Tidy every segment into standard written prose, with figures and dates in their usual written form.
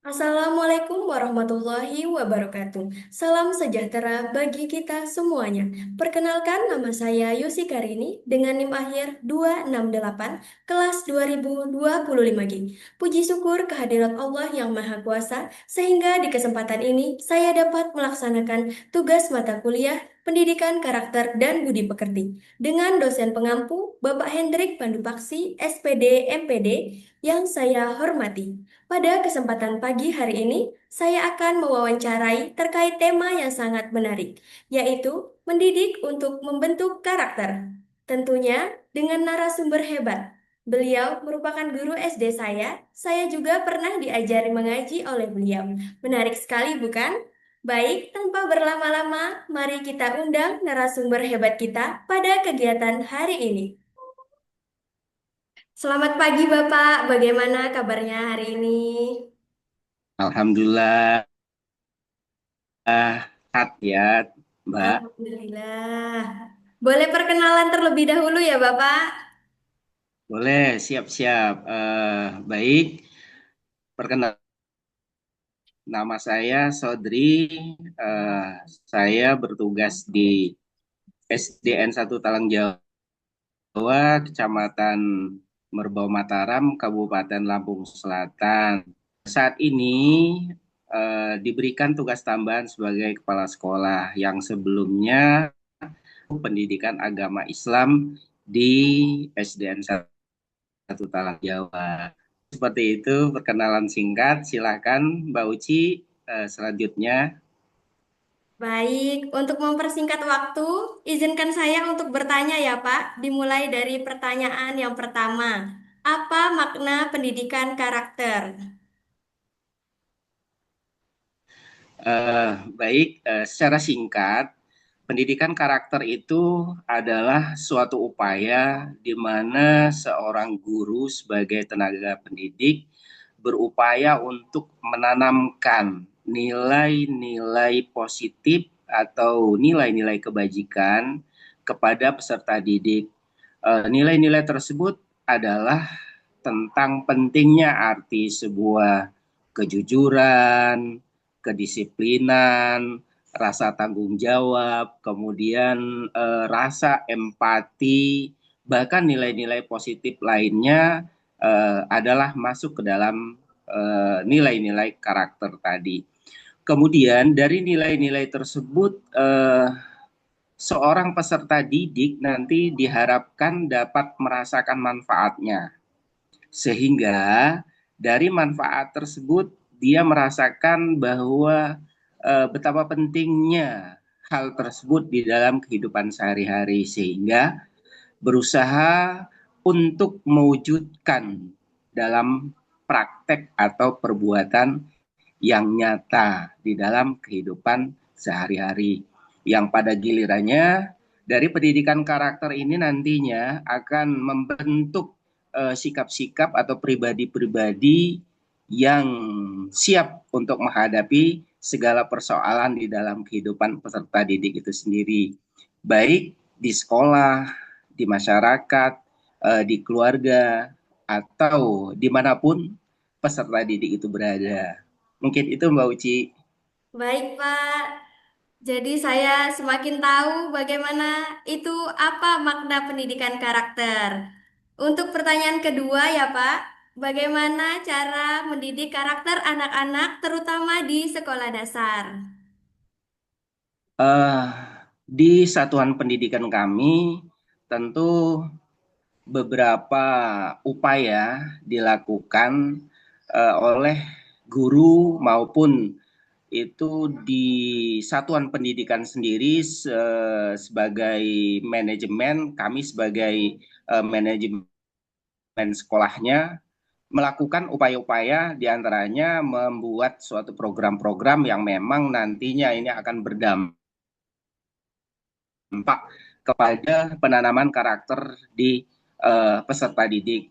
Assalamualaikum warahmatullahi wabarakatuh. Salam sejahtera bagi kita semuanya. Perkenalkan nama saya Yusi Karini dengan NIM akhir 268 kelas 2025G. Puji syukur kehadirat Allah yang Maha Kuasa sehingga di kesempatan ini saya dapat melaksanakan tugas mata kuliah Pendidikan Karakter dan Budi Pekerti dengan dosen pengampu Bapak Hendrik Pandupaksi SPD MPD yang saya hormati. Pada kesempatan pagi hari ini, saya akan mewawancarai terkait tema yang sangat menarik, yaitu mendidik untuk membentuk karakter. Tentunya dengan narasumber hebat. Beliau merupakan guru SD saya juga pernah diajari mengaji oleh beliau. Menarik sekali bukan? Baik, tanpa berlama-lama, mari kita undang narasumber hebat kita pada kegiatan hari ini. Selamat pagi Bapak, bagaimana kabarnya hari ini? Alhamdulillah, sehat ya, Mbak. Alhamdulillah. Boleh perkenalan terlebih dahulu ya, Bapak? Boleh, siap-siap. Baik, perkenalkan nama saya Sodri. Eh, saya bertugas di SDN 1 Talang Jawa, Kecamatan Merbau Mataram, Kabupaten Lampung Selatan. Saat ini diberikan tugas tambahan sebagai kepala sekolah yang sebelumnya pendidikan agama Islam di SDN 1 Talang Jawa. Seperti itu perkenalan singkat. Silakan Mbak Uci selanjutnya. Baik, untuk mempersingkat waktu, izinkan saya untuk bertanya ya, Pak. Dimulai dari pertanyaan yang pertama. Apa makna pendidikan karakter? Baik, secara singkat, pendidikan karakter itu adalah suatu upaya di mana seorang guru sebagai tenaga pendidik berupaya untuk menanamkan nilai-nilai positif atau nilai-nilai kebajikan kepada peserta didik. Nilai-nilai tersebut adalah tentang pentingnya arti sebuah kejujuran, kedisiplinan, rasa tanggung jawab, kemudian rasa empati, bahkan nilai-nilai positif lainnya adalah masuk ke dalam nilai-nilai karakter tadi. Kemudian dari nilai-nilai tersebut seorang peserta didik nanti diharapkan dapat merasakan manfaatnya. Sehingga dari manfaat tersebut dia merasakan bahwa betapa pentingnya hal tersebut di dalam kehidupan sehari-hari sehingga berusaha untuk mewujudkan dalam praktek atau perbuatan yang nyata di dalam kehidupan sehari-hari yang pada gilirannya dari pendidikan karakter ini nantinya akan membentuk sikap-sikap atau pribadi-pribadi yang siap untuk menghadapi segala persoalan di dalam kehidupan peserta didik itu sendiri, baik di sekolah, di masyarakat, di keluarga, atau dimanapun peserta didik itu berada. Mungkin itu Mbak Uci. Baik, Pak. Jadi saya semakin tahu bagaimana itu apa makna pendidikan karakter. Untuk pertanyaan kedua ya, Pak. Bagaimana cara mendidik karakter anak-anak terutama di sekolah dasar? Eh, di satuan pendidikan kami tentu beberapa upaya dilakukan oleh guru maupun itu di satuan pendidikan sendiri sebagai manajemen, kami sebagai manajemen sekolahnya melakukan upaya-upaya diantaranya membuat suatu program-program yang memang nantinya ini akan berdampak kepada penanaman karakter di peserta didik.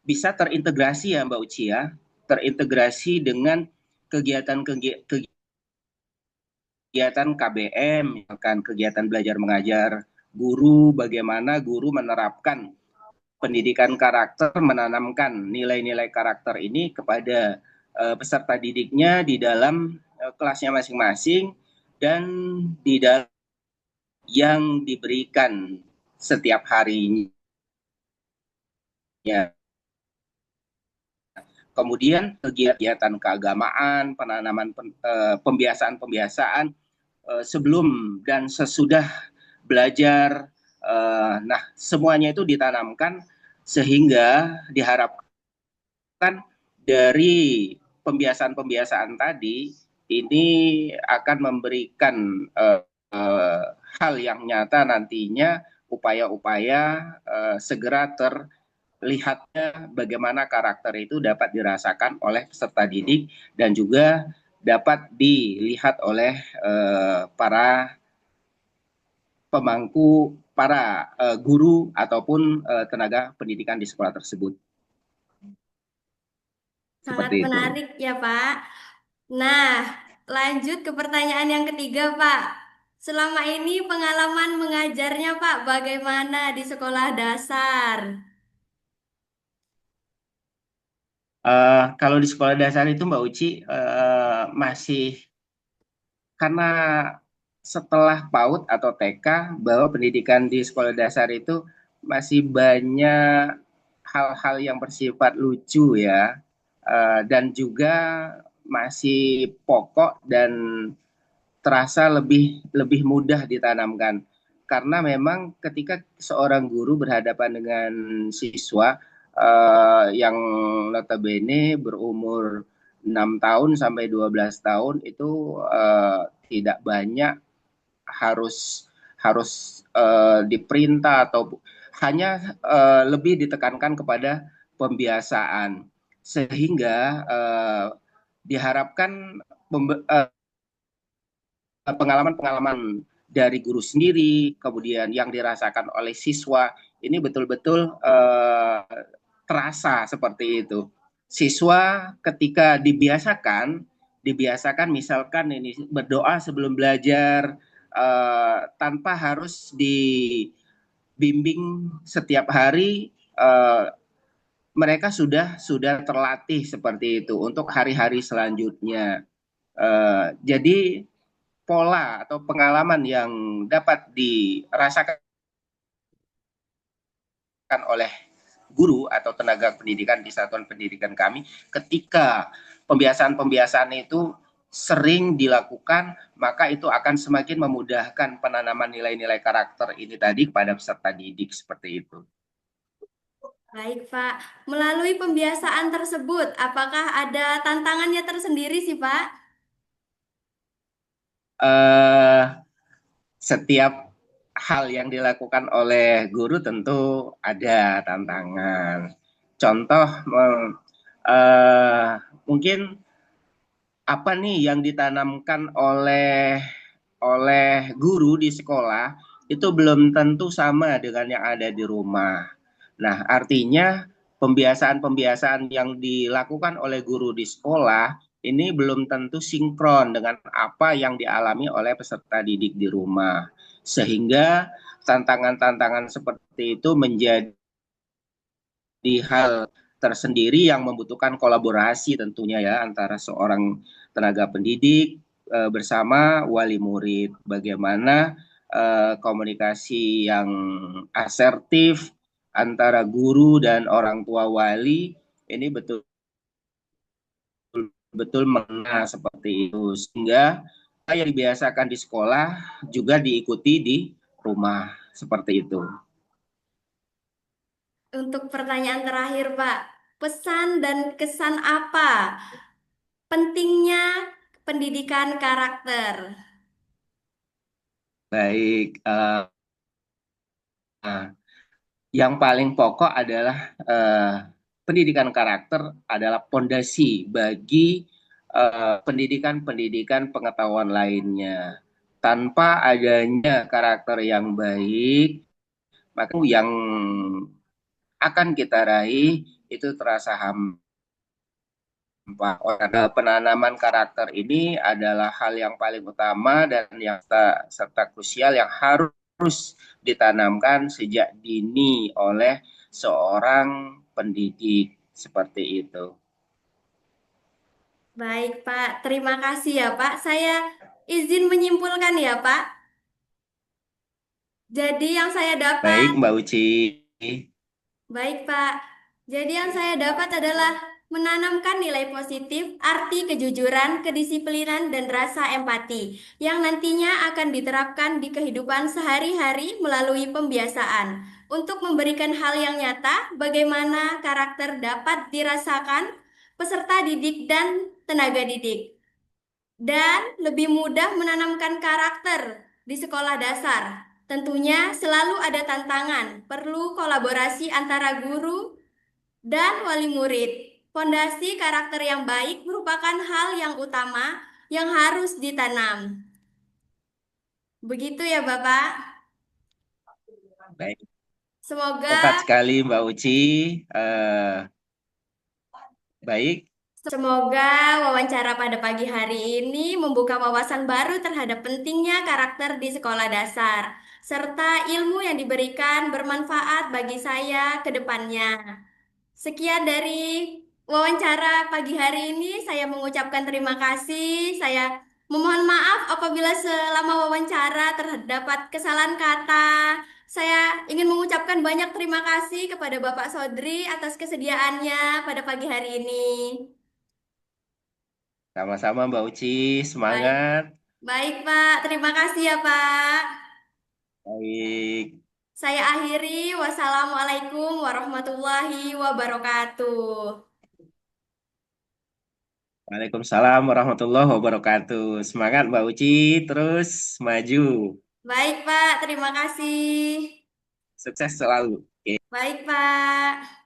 Bisa terintegrasi ya Mbak Uci ya, terintegrasi dengan kegiatan-kegiatan KBM, misalkan kegiatan belajar mengajar guru, bagaimana guru menerapkan pendidikan karakter, menanamkan nilai-nilai karakter ini kepada peserta didiknya di dalam kelasnya masing-masing dan di dalam yang diberikan setiap harinya. Kemudian kegiatan keagamaan, penanaman pembiasaan-pembiasaan sebelum dan sesudah belajar. Nah, semuanya itu ditanamkan sehingga diharapkan dari pembiasaan-pembiasaan tadi ini akan memberikan hal yang nyata nantinya, upaya-upaya segera terlihatnya bagaimana karakter itu dapat dirasakan oleh peserta didik dan juga dapat dilihat oleh para pemangku, para guru ataupun tenaga pendidikan di sekolah tersebut. Sangat Seperti itu. menarik ya, Pak. Nah, lanjut ke pertanyaan yang ketiga, Pak. Selama ini pengalaman mengajarnya, Pak, bagaimana di sekolah dasar? Kalau di sekolah dasar itu Mbak Uci masih karena setelah PAUD atau TK bahwa pendidikan di sekolah dasar itu masih banyak hal-hal yang bersifat lucu ya, dan juga masih pokok dan terasa lebih lebih mudah ditanamkan karena memang ketika seorang guru berhadapan dengan siswa yang notabene berumur 6 tahun sampai 12 tahun itu tidak banyak harus harus diperintah atau hanya lebih ditekankan kepada pembiasaan sehingga diharapkan pengalaman-pengalaman dari guru sendiri, kemudian yang dirasakan oleh siswa, ini betul-betul terasa seperti itu. Siswa ketika dibiasakan misalkan ini berdoa sebelum belajar tanpa harus dibimbing setiap hari, mereka sudah terlatih seperti itu untuk hari-hari selanjutnya. Jadi pola atau pengalaman yang dapat dirasakan oleh guru atau tenaga pendidikan di satuan pendidikan kami ketika pembiasaan-pembiasaan itu sering dilakukan, maka itu akan semakin memudahkan penanaman nilai-nilai karakter ini tadi kepada peserta didik seperti itu. Baik, Pak. Melalui pembiasaan tersebut, apakah ada tantangannya tersendiri sih, Pak? Eh, Setiap hal yang dilakukan oleh guru tentu ada tantangan. Contoh, eh, mungkin apa nih yang ditanamkan oleh guru di sekolah itu belum tentu sama dengan yang ada di rumah. Nah, artinya pembiasaan-pembiasaan yang dilakukan oleh guru di sekolah ini belum tentu sinkron dengan apa yang dialami oleh peserta didik di rumah. Sehingga tantangan-tantangan seperti itu menjadi hal tersendiri yang membutuhkan kolaborasi tentunya ya antara seorang tenaga pendidik bersama wali murid. Bagaimana komunikasi yang asertif antara guru dan orang tua wali ini betul-betul mengena seperti itu sehingga yang dibiasakan di sekolah juga diikuti di rumah seperti itu. Untuk pertanyaan terakhir, Pak. Pesan dan kesan apa pentingnya pendidikan karakter? Baik, yang paling pokok adalah pendidikan karakter adalah pondasi bagi pendidikan-pendidikan pengetahuan lainnya. Tanpa adanya karakter yang baik, maka yang akan kita raih itu terasa hampa. Karena penanaman karakter ini adalah hal yang paling utama dan yang serta krusial yang harus ditanamkan sejak dini oleh seorang pendidik seperti itu. Baik, Pak. Terima kasih ya, Pak. Saya izin menyimpulkan ya, Pak. Jadi yang saya dapat Baik, Mbak Uci. Baik, Pak. Jadi yang saya dapat adalah menanamkan nilai positif, arti kejujuran, kedisiplinan, dan rasa empati yang nantinya akan diterapkan di kehidupan sehari-hari melalui pembiasaan. Untuk memberikan hal yang nyata, bagaimana karakter dapat dirasakan peserta didik dan tenaga didik. Dan lebih mudah menanamkan karakter di sekolah dasar. Tentunya selalu ada tantangan, perlu kolaborasi antara guru dan wali murid. Fondasi karakter yang baik merupakan hal yang utama yang harus ditanam. Begitu ya, Bapak. Baik, tepat Semoga sekali Mbak Uci. Eh, baik, Semoga wawancara pada pagi hari ini membuka wawasan baru terhadap pentingnya karakter di sekolah dasar, serta ilmu yang diberikan bermanfaat bagi saya ke depannya. Sekian dari wawancara pagi hari ini. Saya mengucapkan terima kasih. Saya memohon maaf apabila selama wawancara terdapat kesalahan kata. Saya ingin mengucapkan banyak terima kasih kepada Bapak Sodri atas kesediaannya pada pagi hari ini. sama-sama Mbak Uci. Baik, Semangat. baik Pak. Terima kasih ya Pak. Baik. Saya akhiri. Wassalamualaikum warahmatullahi wabarakatuh. Waalaikumsalam warahmatullahi wabarakatuh. Semangat Mbak Uci, terus maju. Baik Pak, terima kasih. Sukses selalu. Oke. Baik Pak.